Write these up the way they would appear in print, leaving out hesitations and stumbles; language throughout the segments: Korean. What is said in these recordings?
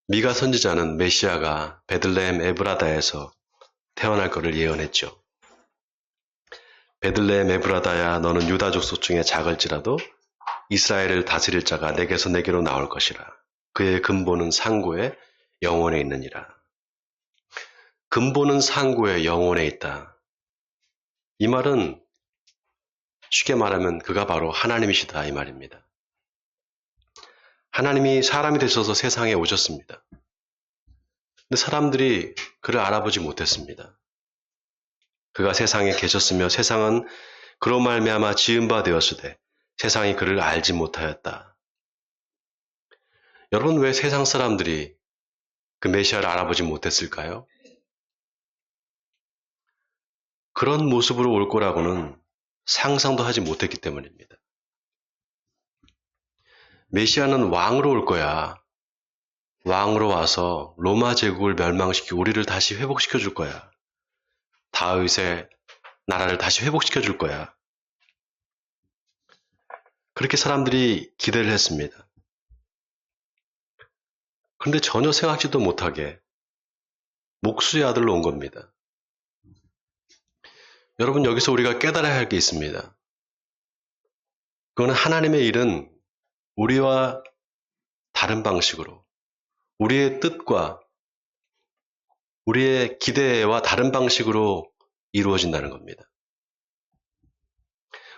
미가 선지자는 메시아가 베들레헴 에브라다에서 태어날 것을 예언했죠. 베들레헴 에브라다야, 너는 유다족 소중에 작을지라도 이스라엘을 다스릴 자가 내게서 내게로 나올 것이라. 그의 근본은 상고의 영혼에 있느니라. 근본은 상고의 영혼에 있다. 이 말은 쉽게 말하면 그가 바로 하나님이시다 이 말입니다. 하나님이 사람이 되셔서 세상에 오셨습니다. 근데 사람들이 그를 알아보지 못했습니다. 그가 세상에 계셨으며 세상은 그로 말미암아 지은 바 되었으되 세상이 그를 알지 못하였다. 여러분, 왜 세상 사람들이 그 메시아를 알아보지 못했을까요? 그런 모습으로 올 거라고는 상상도 하지 못했기 때문입니다. 메시아는 왕으로 올 거야. 왕으로 와서 로마 제국을 멸망시키고 우리를 다시 회복시켜 줄 거야. 다윗의 나라를 다시 회복시켜 줄 거야. 그렇게 사람들이 기대를 했습니다. 그런데 전혀 생각지도 못하게 목수의 아들로 온 겁니다. 여러분, 여기서 우리가 깨달아야 할 게 있습니다. 그거는 하나님의 일은 우리와 다른 방식으로, 우리의 뜻과 우리의 기대와 다른 방식으로 이루어진다는 겁니다.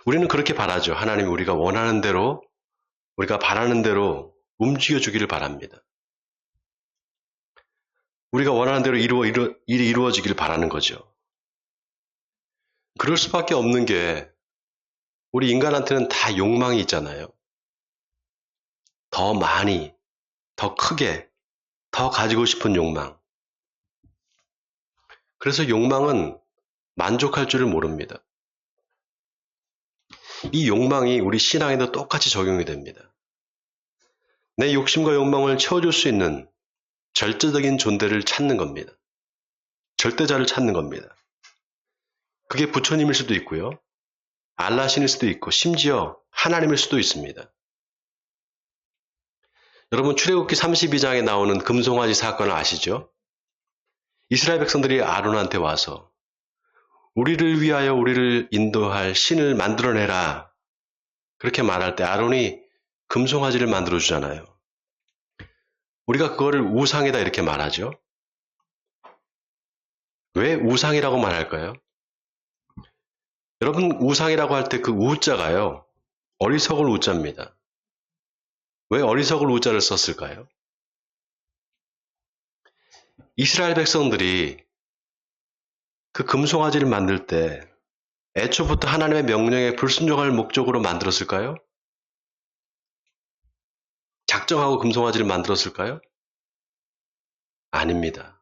우리는 그렇게 바라죠. 하나님이 우리가 원하는 대로, 우리가 바라는 대로 움직여 주기를 바랍니다. 우리가 원하는 대로 일이 이루어지기를 바라는 거죠. 그럴 수밖에 없는 게 우리 인간한테는 다 욕망이 있잖아요. 더 많이, 더 크게, 더 가지고 싶은 욕망. 그래서 욕망은 만족할 줄을 모릅니다. 이 욕망이 우리 신앙에도 똑같이 적용이 됩니다. 내 욕심과 욕망을 채워줄 수 있는 절대적인 존재를 찾는 겁니다. 절대자를 찾는 겁니다. 그게 부처님일 수도 있고요. 알라신일 수도 있고 심지어 하나님일 수도 있습니다. 여러분, 출애굽기 32장에 나오는 금송아지 사건을 아시죠? 이스라엘 백성들이 아론한테 와서 우리를 위하여 우리를 인도할 신을 만들어내라. 그렇게 말할 때 아론이 금송아지를 만들어 주잖아요. 우리가 그거를 우상이다 이렇게 말하죠. 왜 우상이라고 말할까요? 여러분, 우상이라고 할 때 그 우자가요, 어리석을 우자입니다. 왜 어리석을 우자를 썼을까요? 이스라엘 백성들이 그 금송아지를 만들 때 애초부터 하나님의 명령에 불순종할 목적으로 만들었을까요? 작정하고 금송아지를 만들었을까요? 아닙니다.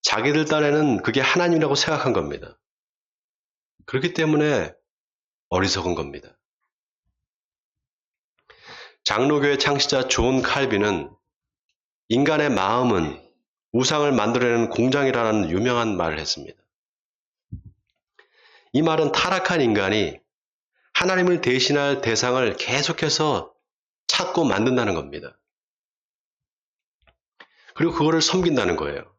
자기들 딴에는 그게 하나님이라고 생각한 겁니다. 그렇기 때문에 어리석은 겁니다. 장로교의 창시자 존 칼빈은 인간의 마음은 우상을 만들어내는 공장이라는 유명한 말을 했습니다. 이 말은 타락한 인간이 하나님을 대신할 대상을 계속해서 찾고 만든다는 겁니다. 그리고 그거를 섬긴다는 거예요.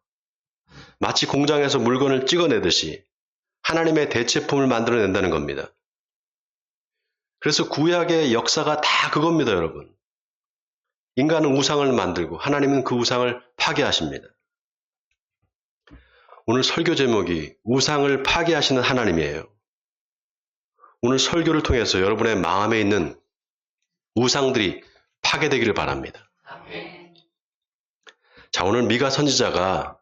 마치 공장에서 물건을 찍어내듯이 하나님의 대체품을 만들어낸다는 겁니다. 그래서 구약의 역사가 다 그겁니다, 여러분. 인간은 우상을 만들고 하나님은 그 우상을 파괴하십니다. 오늘 설교 제목이 우상을 파괴하시는 하나님이에요. 오늘 설교를 통해서 여러분의 마음에 있는 우상들이 파괴되기를 바랍니다. 자, 오늘 미가 선지자가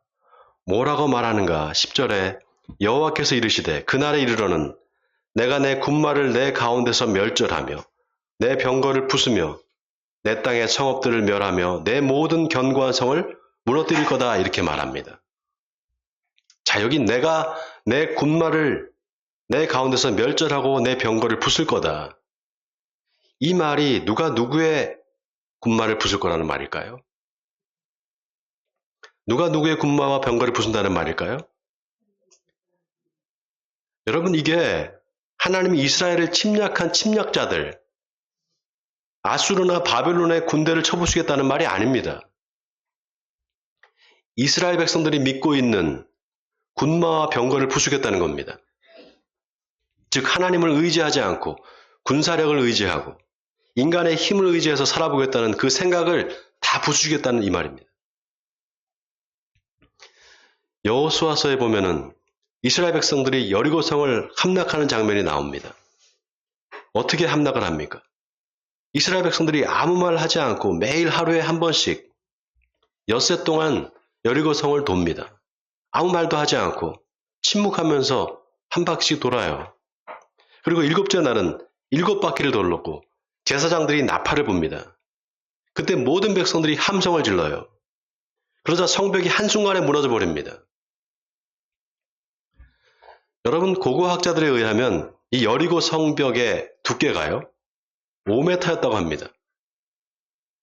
뭐라고 말하는가? 10절에 여호와께서 이르시되 그날에 이르러는 내가 내 군마를 내 가운데서 멸절하며 내 병거를 부수며 내 땅의 성읍들을 멸하며 내 모든 견고한 성을 무너뜨릴 거다 이렇게 말합니다. 자, 여기 내가 내 군마를 내 가운데서 멸절하고 내 병거를 부술 거다. 이 말이 누가 누구의 군마를 부술 거라는 말일까요? 누가 누구의 군마와 병거를 부순다는 말일까요? 여러분, 이게 하나님이 이스라엘을 침략한 침략자들, 아수르나 바벨론의 군대를 쳐부수겠다는 말이 아닙니다. 이스라엘 백성들이 믿고 있는 군마와 병거를 부수겠다는 겁니다. 즉 하나님을 의지하지 않고 군사력을 의지하고 인간의 힘을 의지해서 살아보겠다는 그 생각을 다 부수겠다는 이 말입니다. 여호수아서에 보면은 이스라엘 백성들이 여리고성을 함락하는 장면이 나옵니다. 어떻게 함락을 합니까? 이스라엘 백성들이 아무 말 하지 않고 매일 하루에 한 번씩 엿새 동안 여리고성을 돕니다. 아무 말도 하지 않고 침묵하면서 한 바퀴씩 돌아요. 그리고 일곱째 날은 7바퀴를 돌렸고 제사장들이 나팔을 붑니다. 그때 모든 백성들이 함성을 질러요. 그러자 성벽이 한순간에 무너져 버립니다. 여러분, 고고학자들에 의하면 이 여리고 성벽의 두께가요 5m였다고 합니다.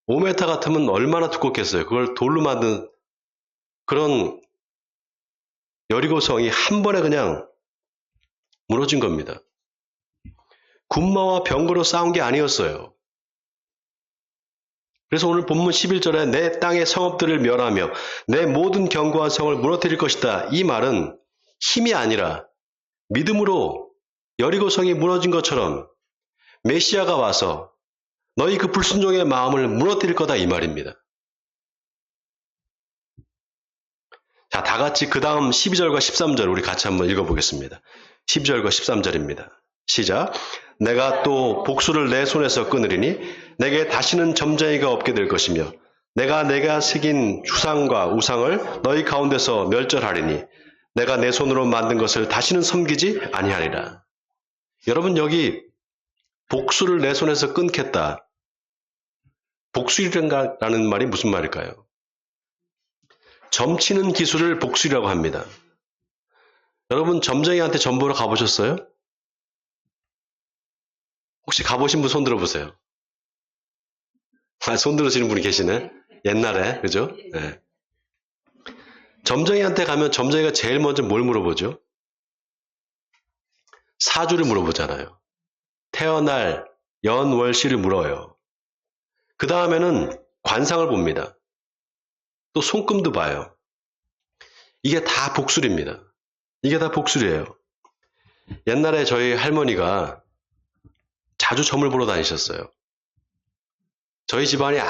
5m 같으면 얼마나 두껍겠어요. 그걸 돌로 만든 그런 여리고성이 한 번에 그냥 무너진 겁니다. 군마와 병거로 싸운 게 아니었어요. 그래서 오늘 본문 11절에 내 땅의 성읍들을 멸하며 내 모든 견고한 성을 무너뜨릴 것이다. 이 말은 힘이 아니라 믿음으로 여리고성이 무너진 것처럼 메시아가 와서 너희 그 불순종의 마음을 무너뜨릴 거다 이 말입니다. 자, 다 같이 그 다음 12절과 13절 우리 같이 한번 읽어보겠습니다. 12절과 13절입니다. 시작. 내가 또 복수를 내 손에서 끊으리니 내게 다시는 점쟁이가 없게 될 것이며 내가 새긴 주상과 우상을 너희 가운데서 멸절하리니 내가 내 손으로 만든 것을 다시는 섬기지 아니하리라. 여러분, 여기 복수를 내 손에서 끊겠다. 복수라는 말이 무슨 말일까요? 점치는 기술을 복수라고 합니다. 여러분, 점쟁이한테 점 보러 가보셨어요? 혹시 가보신 분 손 들어보세요. 손 들으시는 분이 계시네. 옛날에, 그죠? 네. 점쟁이한테 가면 점쟁이가 제일 먼저 뭘 물어보죠? 사주를 물어보잖아요. 태어날 연월시를 물어요. 그 다음에는 관상을 봅니다. 또 손금도 봐요. 이게 다 복술입니다. 이게 다 복술이에요. 옛날에 저희 할머니가 자주 점을 보러 다니셨어요. 저희 집안에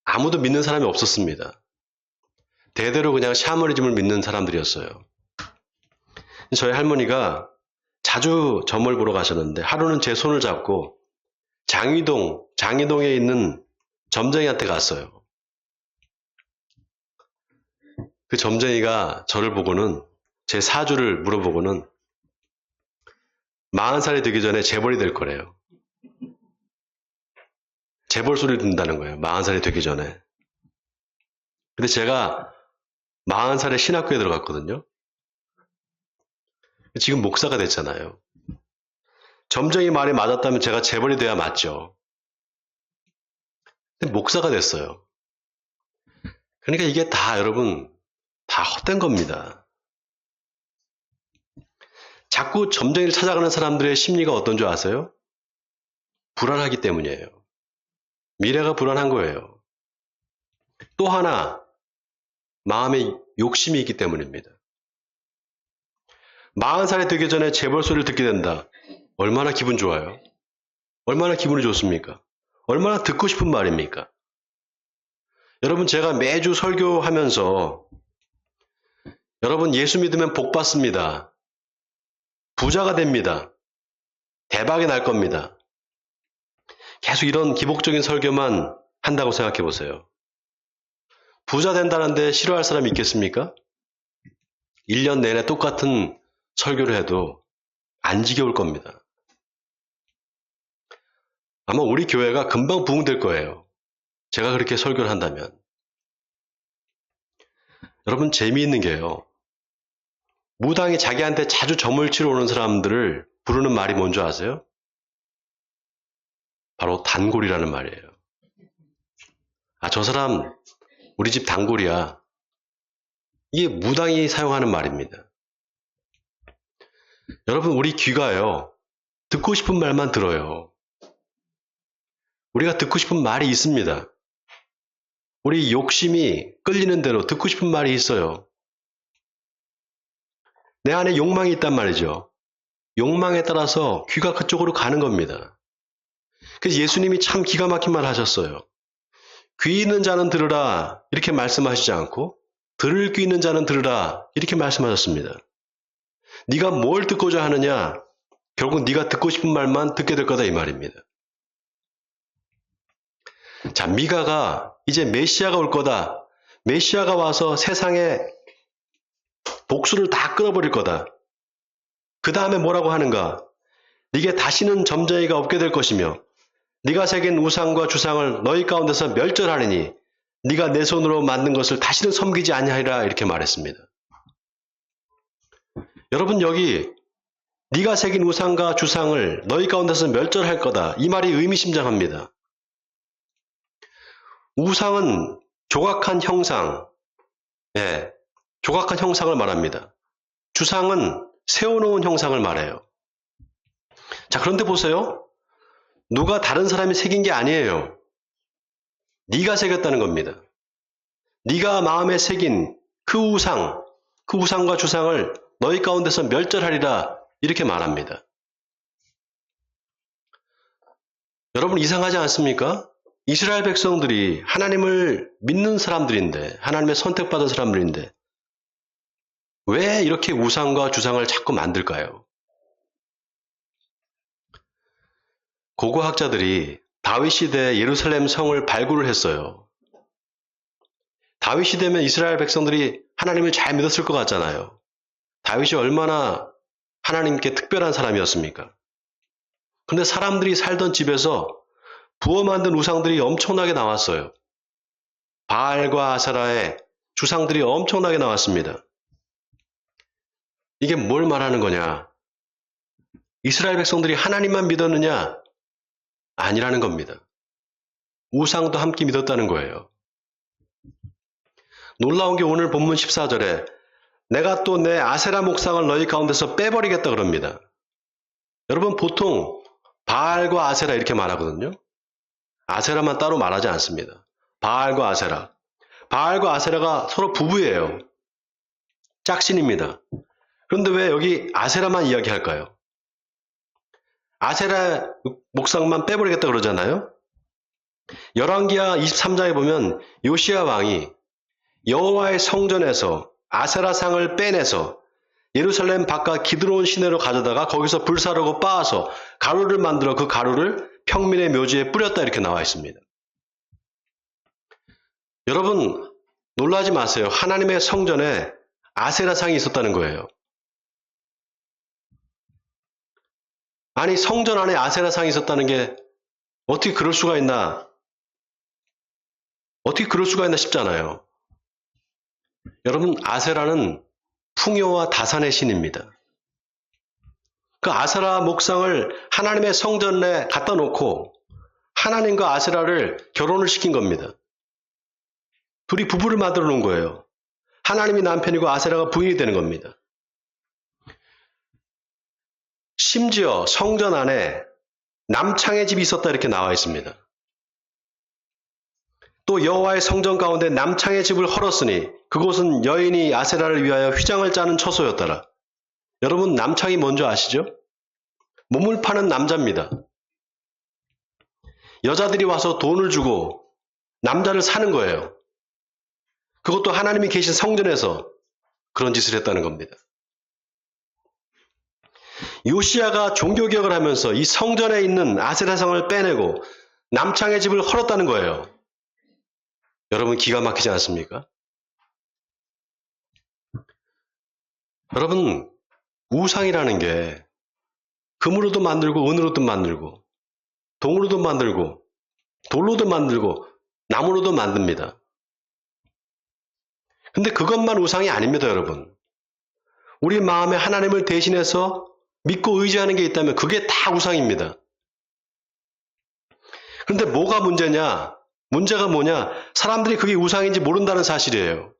아무도 믿는 사람이 없었습니다. 대대로 그냥 샤머니즘을 믿는 사람들이었어요. 저희 할머니가 자주 점을 보러 가셨는데 하루는 제 손을 잡고 장이동에 있는 점쟁이한테 갔어요. 그 점쟁이가 저를 보고는 제 사주를 물어보고는 40살이 되기 전에 재벌이 될 거래요. 재벌 소리를 듣는다는 거예요. 40살이 되기 전에. 근데 제가 40살에 신학교에 들어갔거든요. 지금 목사가 됐잖아요. 점쟁이 말이 맞았다면 제가 재벌이 돼야 맞죠. 근데 목사가 됐어요. 그러니까 이게 다 여러분 다 헛된 겁니다. 자꾸 점쟁이를 찾아가는 사람들의 심리가 어떤 줄 아세요? 불안하기 때문이에요. 미래가 불안한 거예요. 또 하나 마음에 욕심이 있기 때문입니다. 40살이 되기 전에 재벌 소리를 듣게 된다. 얼마나 기분 좋아요? 얼마나 기분이 좋습니까? 얼마나 듣고 싶은 말입니까? 여러분, 제가 매주 설교하면서 여러분 예수 믿으면 복 받습니다. 부자가 됩니다. 대박이 날 겁니다. 계속 이런 기복적인 설교만 한다고 생각해 보세요. 부자 된다는데 싫어할 사람이 있겠습니까? 1년 내내 똑같은 설교를 해도 안 지겨울 겁니다. 아마 우리 교회가 금방 부흥될 거예요. 제가 그렇게 설교를 한다면. 여러분, 재미있는 게요. 무당이 자기한테 자주 점을 치러 오는 사람들을 부르는 말이 뭔지 아세요? 바로 단골이라는 말이에요. 저 사람 우리 집 단골이야. 이게 무당이 사용하는 말입니다. 여러분, 우리 귀가요. 듣고 싶은 말만 들어요. 우리가 듣고 싶은 말이 있습니다. 우리 욕심이 끌리는 대로 듣고 싶은 말이 있어요. 내 안에 욕망이 있단 말이죠. 욕망에 따라서 귀가 그쪽으로 가는 겁니다. 그래서 예수님이 참 기가 막힌 말 하셨어요. 귀 있는 자는 들으라 이렇게 말씀하시지 않고 들을 귀 있는 자는 들으라 이렇게 말씀하셨습니다. 네가 뭘 듣고자 하느냐? 결국 네가 듣고 싶은 말만 듣게 될 거다 이 말입니다. 자, 미가가 이제 메시아가 올 거다. 메시아가 와서 세상에 복수를 다 끌어버릴 거다. 그 다음에 뭐라고 하는가? 네게 다시는 점쟁이가 없게 될 것이며 네가 새긴 우상과 주상을 너희 가운데서 멸절하리니 네가 내 손으로 만든 것을 다시는 섬기지 아니하리라 이렇게 말했습니다. 여러분 여기 네가 새긴 우상과 주상을 너희 가운데서 멸절할 거다. 이 말이 의미심장합니다. 우상은 조각한 형상, 조각한 형상을 말합니다. 주상은 세워놓은 형상을 말해요. 자, 그런데 보세요. 누가 다른 사람이 새긴 게 아니에요. 네가 새겼다는 겁니다. 네가 마음에 새긴 그 우상과 주상을 너희 가운데서 멸절하리라 이렇게 말합니다. 여러분 이상하지 않습니까? 이스라엘 백성들이 하나님을 믿는 사람들인데, 하나님의 선택받은 사람들인데 왜 이렇게 우상과 주상을 자꾸 만들까요? 고고학자들이 다윗 시대에 예루살렘 성을 발굴을 했어요. 다윗 시대면 이스라엘 백성들이 하나님을 잘 믿었을 것 같잖아요. 다윗이 얼마나 하나님께 특별한 사람이었습니까? 그런데 사람들이 살던 집에서 부어 만든 우상들이 엄청나게 나왔어요. 바알과 아세라의 주상들이 엄청나게 나왔습니다. 이게 뭘 말하는 거냐? 이스라엘 백성들이 하나님만 믿었느냐? 아니라는 겁니다. 우상도 함께 믿었다는 거예요. 놀라운 게 오늘 본문 14절에 내가 또 내 아세라 목상을 너희 가운데서 빼버리겠다 그럽니다. 여러분 보통 바알과 아세라 이렇게 말하거든요. 아세라만 따로 말하지 않습니다. 바알과 아세라. 바알과 아세라가 서로 부부예요. 짝신입니다. 그런데 왜 여기 아세라만 이야기할까요? 아세라 목상만 빼버리겠다 그러잖아요. 열왕기하 23장에 보면 요시야 왕이 여호와의 성전에서 아세라상을 빼내서 예루살렘 바깥 기드론 시내로 가져다가 거기서 불사르고 빻아서 가루를 만들어 그 가루를 평민의 묘지에 뿌렸다 이렇게 나와 있습니다. 여러분 놀라지 마세요. 하나님의 성전에 아세라상이 있었다는 거예요. 아니 성전 안에 아세라상이 있었다는 게 어떻게 그럴 수가 있나? 어떻게 그럴 수가 있나 싶잖아요. 여러분 아세라는 풍요와 다산의 신입니다. 그 아세라 목상을 하나님의 성전에 갖다 놓고 하나님과 아세라를 결혼을 시킨 겁니다. 둘이 부부를 만들어 놓은 거예요. 하나님이 남편이고 아세라가 부인이 되는 겁니다. 심지어 성전 안에 남창의 집이 있었다 이렇게 나와 있습니다. 또 여호와의 성전 가운데 남창의 집을 헐었으니 그곳은 여인이 아세라를 위하여 휘장을 짜는 처소였더라. 여러분 남창이 뭔지 아시죠? 몸을 파는 남자입니다. 여자들이 와서 돈을 주고 남자를 사는 거예요. 그것도 하나님이 계신 성전에서 그런 짓을 했다는 겁니다. 요시야가 종교개혁을 하면서 이 성전에 있는 아세라상을 빼내고 남창의 집을 헐었다는 거예요. 여러분 기가 막히지 않습니까? 여러분 우상이라는 게 금으로도 만들고 은으로도 만들고 동으로도 만들고 돌로도 만들고 나무로도 만듭니다. 근데 그것만 우상이 아닙니다, 여러분. 우리 마음에 하나님을 대신해서 믿고 의지하는 게 있다면 그게 다 우상입니다. 그런데 뭐가 문제냐? 문제가 뭐냐? 사람들이 그게 우상인지 모른다는 사실이에요.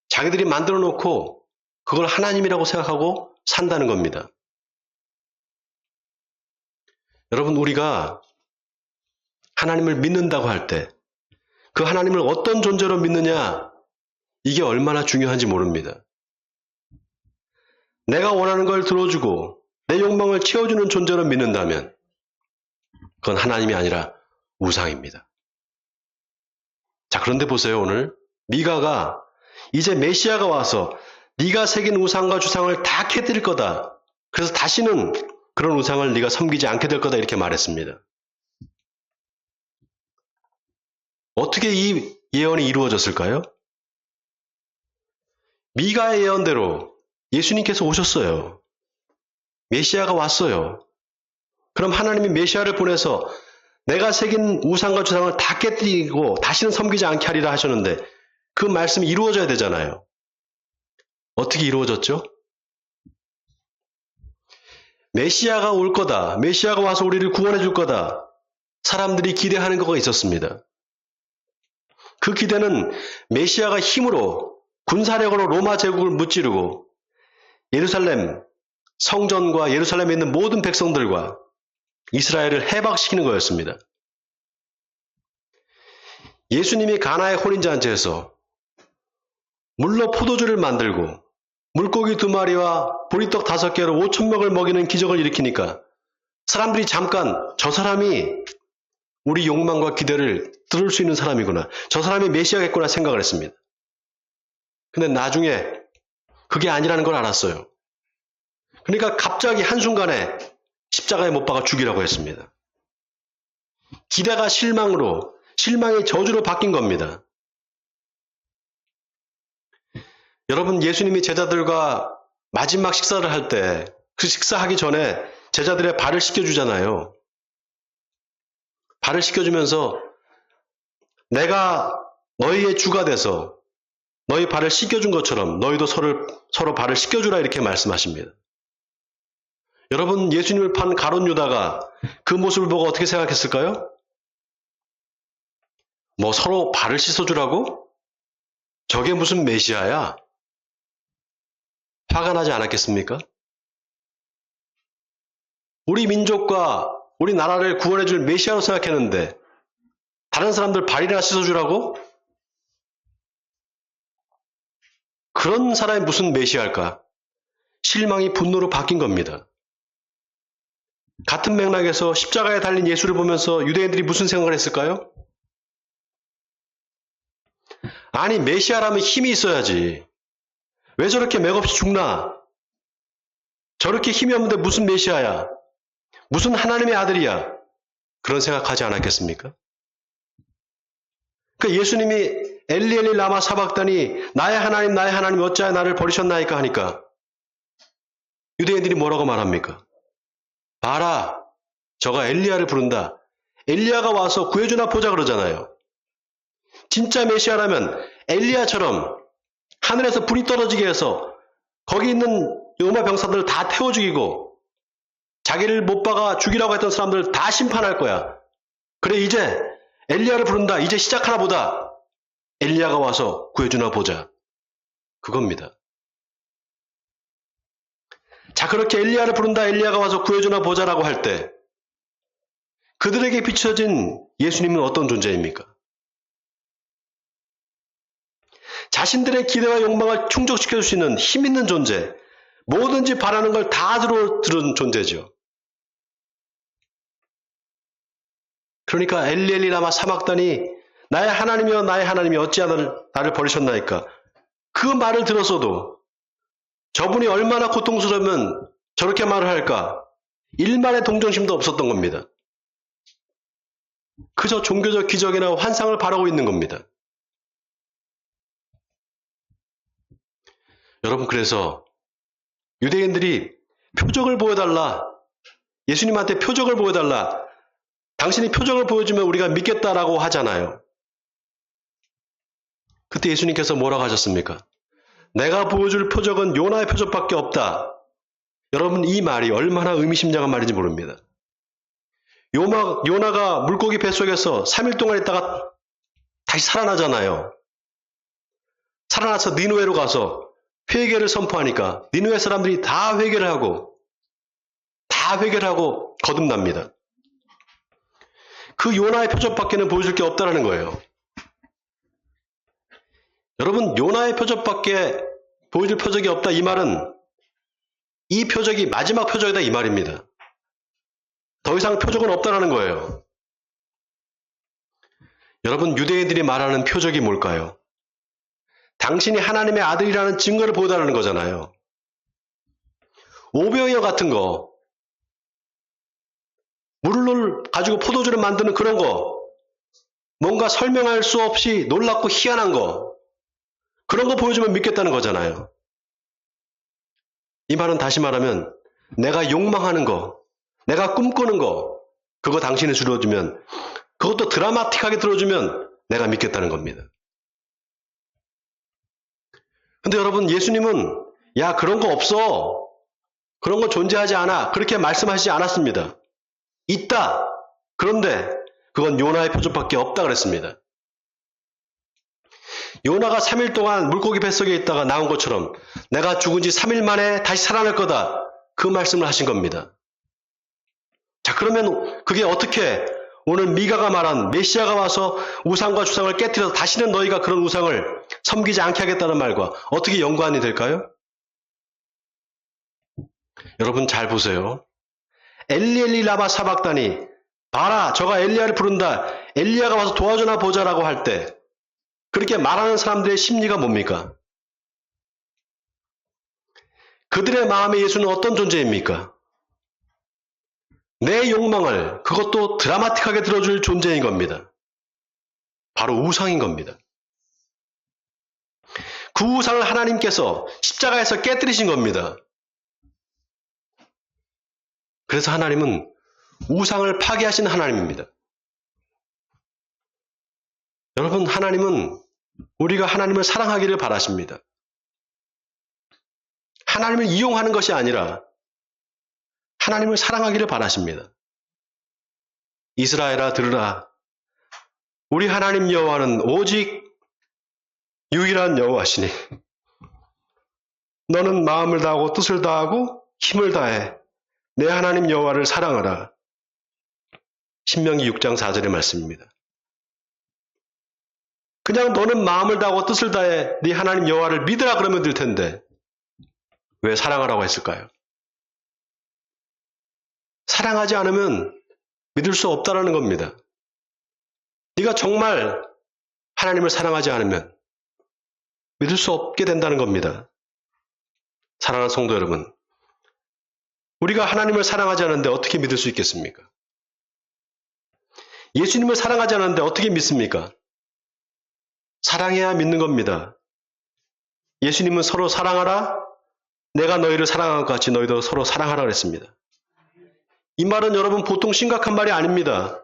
자기들이 만들어 놓고 그걸 하나님이라고 생각하고 산다는 겁니다. 여러분 우리가 하나님을 믿는다고 할 때 그 하나님을 어떤 존재로 믿느냐, 이게 얼마나 중요한지 모릅니다. 내가 원하는 걸 들어주고 내 욕망을 채워주는 존재로 믿는다면 그건 하나님이 아니라 우상입니다. 자, 그런데 보세요. 오늘 미가가 이제 메시아가 와서 네가 새긴 우상과 주상을 다 깨뜨릴 거다. 그래서 다시는 그런 우상을 네가 섬기지 않게 될 거다, 이렇게 말했습니다. 어떻게 이 예언이 이루어졌을까요? 미가의 예언대로 예수님께서 오셨어요. 메시아가 왔어요. 그럼 하나님이 메시아를 보내서 내가 새긴 우상과 주상을 다 깨뜨리고 다시는 섬기지 않게 하리라 하셨는데 그 말씀이 이루어져야 되잖아요. 어떻게 이루어졌죠? 메시아가 올 거다. 메시아가 와서 우리를 구원해 줄 거다. 사람들이 기대하는 거가 있었습니다. 그 기대는 메시아가 힘으로 군사력으로 로마 제국을 무찌르고 예루살렘 성전과 예루살렘에 있는 모든 백성들과 이스라엘을 해방시키는 거였습니다. 예수님이 가나의 혼인잔치에서 물로 포도주를 만들고 물고기 2마리와 보리떡 5개로 5,000명을 먹이는 기적을 일으키니까 사람들이 잠깐 저 사람이 우리 욕망과 기대를 들을 수 있는 사람이구나, 저 사람이 메시아겠구나 생각을 했습니다. 근데 나중에 그게 아니라는 걸 알았어요. 그러니까 갑자기 한순간에 십자가에 못 박아 죽이라고 했습니다. 기대가 실망으로, 실망이 저주로 바뀐 겁니다. 여러분, 예수님이 제자들과 마지막 식사를 할 때 그 식사하기 전에 제자들의 발을 씻겨주잖아요. 발을 씻겨주면서 내가 너희의 주가 돼서 너희 발을 씻겨준 것처럼 너희도 서로 발을 씻겨주라, 이렇게 말씀하십니다. 여러분, 예수님을 판 가룟 유다가 그 모습을 보고 어떻게 생각했을까요? 뭐 서로 발을 씻어주라고? 저게 무슨 메시아야? 화가 나지 않았겠습니까? 우리 민족과 우리 나라를 구원해줄 메시아로 생각했는데 다른 사람들 발이나 씻어주라고? 그런 사람이 무슨 메시아일까? 실망이 분노로 바뀐 겁니다. 같은 맥락에서 십자가에 달린 예수를 보면서 유대인들이 무슨 생각을 했을까요? 아니, 메시아라면 힘이 있어야지. 왜 저렇게 맥없이 죽나? 저렇게 힘이 없는데 무슨 메시아야? 무슨 하나님의 아들이야? 그런 생각하지 않았겠습니까? 그러니까 예수님이 엘리 엘리 라마 사박다니 나의 하나님 어찌하여 나를 버리셨나이까 하니까 유대인들이 뭐라고 말합니까? 봐라, 저가 엘리야를 부른다. 엘리야가 와서 구해주나 보자 그러잖아요. 진짜 메시아라면 엘리야처럼 하늘에서 불이 떨어지게 해서 거기 있는 로마 병사들을 다 태워 죽이고 자기를 못 박아 죽이라고 했던 사람들을 다 심판할 거야. 그래, 이제 엘리야를 부른다. 이제 시작하나 보다. 엘리야가 와서 구해주나 보자. 그겁니다. 자, 그렇게 엘리야를 부른다. 엘리야가 와서 구해주나 보자라고 할 때 그들에게 비춰진 예수님은 어떤 존재입니까? 자신들의 기대와 욕망을 충족시켜줄 수 있는 힘 있는 존재, 뭐든지 바라는 걸 다 들은 존재죠. 그러니까 엘리 엘리 라마 사막다니 나의 하나님이여 나의 하나님이 어찌하여 나를 버리셨나이까? 그 말을 들었어도 저분이 얼마나 고통스러우면 저렇게 말을 할까? 일만의 동정심도 없었던 겁니다. 그저 종교적 기적이나 환상을 바라고 있는 겁니다. 여러분, 그래서 유대인들이 표적을 보여달라, 예수님한테 표적을 보여달라, 당신이 표적을 보여주면 우리가 믿겠다라고 하잖아요. 그때 예수님께서 뭐라고 하셨습니까? 내가 보여줄 표적은 요나의 표적밖에 없다. 여러분, 이 말이 얼마나 의미심장한 말인지 모릅니다. 요나가 물고기 뱃속에서 3일 동안 있다가 다시 살아나잖아요. 살아나서 니느웨로 가서 회개를 선포하니까 니느웨 사람들이 다 회개를 하고 거듭납니다. 그 요나의 표적밖에는 보여줄 게 없다는 거예요. 여러분, 요나의 표적밖에 보여줄 표적이 없다, 이 말은 이 표적이 마지막 표적이다, 이 말입니다. 더 이상 표적은 없다라는 거예요. 여러분, 유대인들이 말하는 표적이 뭘까요? 당신이 하나님의 아들이라는 증거를 보여달라는 거잖아요. 오병이어 같은 거, 물을 가지고 포도주를 만드는 그런 거, 뭔가 설명할 수 없이 놀랍고 희한한 거, 그런 거 보여주면 믿겠다는 거잖아요. 이 말은 다시 말하면 내가 욕망하는 거, 내가 꿈꾸는 거, 그거 당신이 들어주면, 그것도 드라마틱하게 들어주면 내가 믿겠다는 겁니다. 근데 여러분, 예수님은 야, 그런 거 없어, 그런 거 존재하지 않아, 그렇게 말씀하시지 않았습니다. 있다. 그런데 그건 요나의 표적밖에 없다 그랬습니다. 요나가 3일 동안 물고기 뱃속에 있다가 나온 것처럼 내가 죽은 지 3일 만에 다시 살아날 거다, 그 말씀을 하신 겁니다. 자, 그러면 그게 어떻게 오늘 미가가 말한 메시아가 와서 우상과 주상을 깨뜨려서 다시는 너희가 그런 우상을 섬기지 않게 하겠다는 말과 어떻게 연관이 될까요? 여러분, 잘 보세요. 엘리 엘리 라마 사박다니, 봐라, 저가 엘리야를 부른다, 엘리야가 와서 도와주나 보자라고 할 때 그렇게 말하는 사람들의 심리가 뭡니까? 그들의 마음에 예수는 어떤 존재입니까? 내 욕망을, 그것도 드라마틱하게 들어줄 존재인 겁니다. 바로 우상인 겁니다. 그 우상을 하나님께서 십자가에서 깨뜨리신 겁니다. 그래서 하나님은 우상을 파괴하신 하나님입니다. 여러분, 하나님은 우리가 하나님을 사랑하기를 바라십니다. 하나님을 이용하는 것이 아니라 하나님을 사랑하기를 바라십니다. 이스라엘아, 들으라. 우리 하나님 여호와는 오직 유일한 여호와시니 너는 마음을 다하고 뜻을 다하고 힘을 다해 내 하나님 여호와를 사랑하라. 신명기 6장 4절의 말씀입니다. 그냥 너는 마음을 다하고 뜻을 다해 네 하나님 여호와를 믿으라 그러면 될 텐데 왜 사랑하라고 했을까요? 사랑하지 않으면 믿을 수 없다는 겁니다. 네가 정말 하나님을 사랑하지 않으면 믿을 수 없게 된다는 겁니다. 사랑하는 성도 여러분, 우리가 하나님을 사랑하지 않는데 어떻게 믿을 수 있겠습니까? 예수님을 사랑하지 않는데 어떻게 믿습니까? 사랑해야 믿는 겁니다. 예수님은 서로 사랑하라, 내가 너희를 사랑한 것 같이 너희도 서로 사랑하라 그랬습니다. 이 말은 여러분 보통 심각한 말이 아닙니다.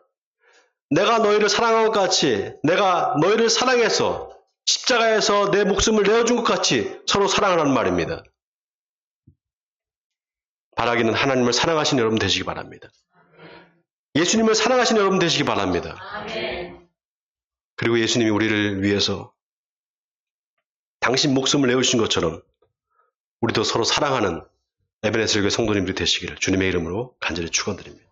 내가 너희를 사랑한 것 같이, 내가 너희를 사랑해서 십자가에서 내 목숨을 내어준 것 같이 서로 사랑하라는 말입니다. 바라기는 하나님을 사랑하시는 여러분 되시기 바랍니다. 예수님을 사랑하시는 여러분 되시기 바랍니다. 그리고 예수님이 우리를 위해서 당신 목숨을 내어주신 것처럼 우리도 서로 사랑하는 에베네셀 교회 성도님들이 되시기를 주님의 이름으로 간절히 축원드립니다.